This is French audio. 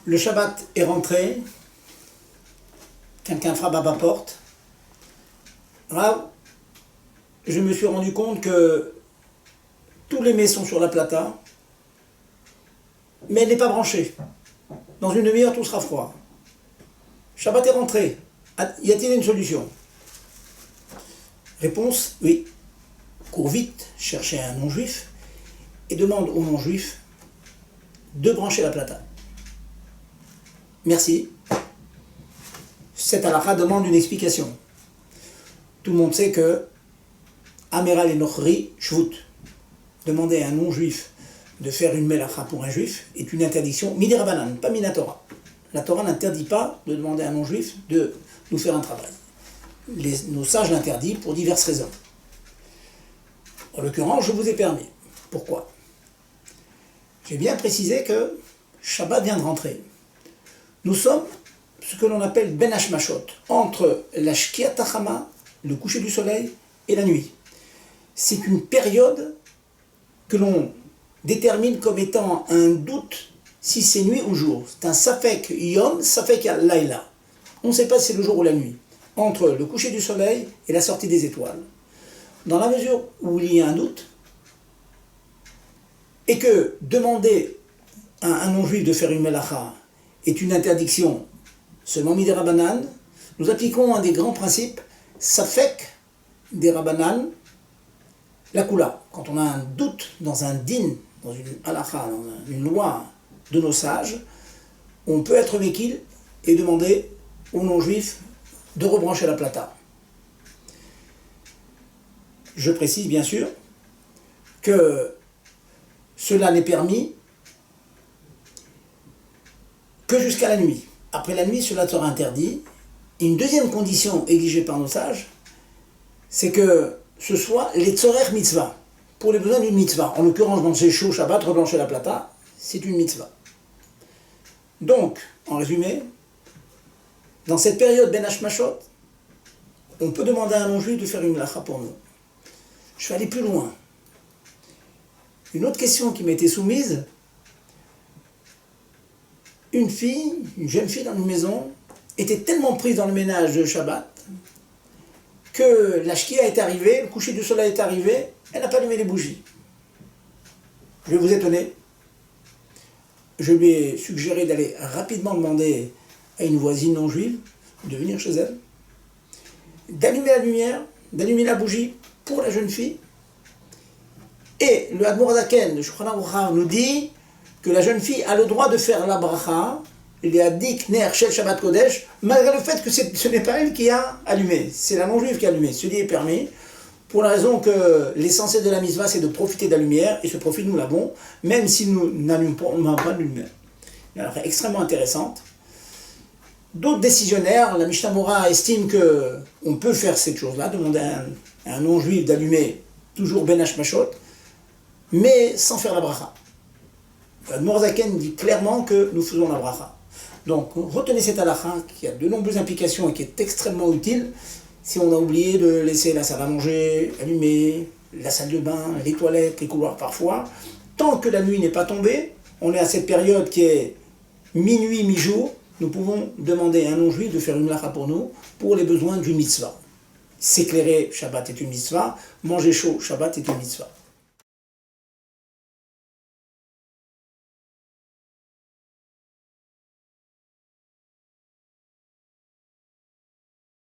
Le Shabbat est rentré, quelqu'un frappe à ma porte. Là, je me suis rendu compte que tous les mets sont sur la plata, mais elle n'est pas branchée. Dans une demi-heure, tout sera froid. Shabbat est rentré. Y a-t-il une solution? Réponse, oui. Cours vite, chercher un non-juif et demande au non-juif de brancher la plata. Merci. Cette halakha demande une explication. Tout le monde sait que Améral et Nochri, Shvut, demander à un non-juif de faire une melacha pour un juif est une interdiction midi Rabbanan, pas mina Torah. La Torah n'interdit pas de demander à un non-juif de nous faire un travail. Nos sages l'interdisent pour diverses raisons. En l'occurrence, je vous ai permis. Pourquoi? J'ai bien précisé que Shabbat vient de rentrer. Nous sommes ce que l'on appelle Ben Hashmashot, entre la Shkiat Hachama, le coucher du soleil, et la nuit. C'est une période que l'on détermine comme étant un doute si c'est nuit ou jour. C'est un Safek Yom, Safek Laila. On ne sait pas si c'est le jour ou la nuit, entre le coucher du soleil et la sortie des étoiles. Dans la mesure où il y a un doute, et que demander à un non-juif de faire une melacha est une interdiction seulement midei Rabbanan, nous appliquons un des grands principes, Safek des Rabbanan, la Kula. Quand on a un doute dans un din, dans une halakha, dans une loi de nos sages, on peut être mekil et demander aux non-juifs de rebrancher la plata. Je précise bien sûr que cela n'est permis que jusqu'à la nuit. Après la nuit, cela sera interdit. Et une deuxième condition exigée par nos sages, c'est que ce soit les tzorer mitzvah, pour les besoins d'une mitzvah. En l'occurrence, dans ces chauds Shabbat, reblancher la plata, c'est une mitzvah. Donc, en résumé, dans cette période Ben Hashmashot, on peut demander à un non-juif de faire une melacha pour nous. Je vais aller plus loin. Une autre question qui m'a été soumise, une jeune fille dans une maison, était tellement prise dans le ménage de Shabbat que la shkia est arrivée, le coucher du soleil est arrivé, elle n'a pas allumé les bougies. Je vais vous étonner. Je lui ai suggéré d'aller rapidement demander à une voisine non juive de venir chez elle, d'allumer la lumière, d'allumer la bougie pour la jeune fille. Et le Admor Zaken de Shulchan Aruch nous dit que la jeune fille a le droit de faire la bracha, il est abdik ner shel Shabbat Kodesh, malgré le fait que ce n'est pas elle qui a allumé, c'est la non-juive qui a allumé. Ceci est permis, pour la raison que l'essentiel de la mitzvah, c'est de profiter de la lumière, et ce profit, nous l'avons, même si nous n'allumons pas de lumière. Alors, extrêmement intéressante. D'autres décisionnaires, la Mishnah Mora estime qu'on peut faire cette chose-là, demander à un non-juif d'allumer toujours Ben Hashmashot, mais sans faire la bracha. Admor Zaken dit clairement que nous faisons la bracha. Donc, retenez cette halakha qui a de nombreuses implications et qui est extrêmement utile. Si on a oublié de laisser la salle à manger allumée, la salle de bain, les toilettes, les couloirs parfois, tant que la nuit n'est pas tombée, on est à cette période qui est minuit, mi-jour, nous pouvons demander à un non-juif de faire une melacha pour nous, pour les besoins d'une mitzvah. S'éclairer, Shabbat est une mitzvah, manger chaud, Shabbat est une mitzvah.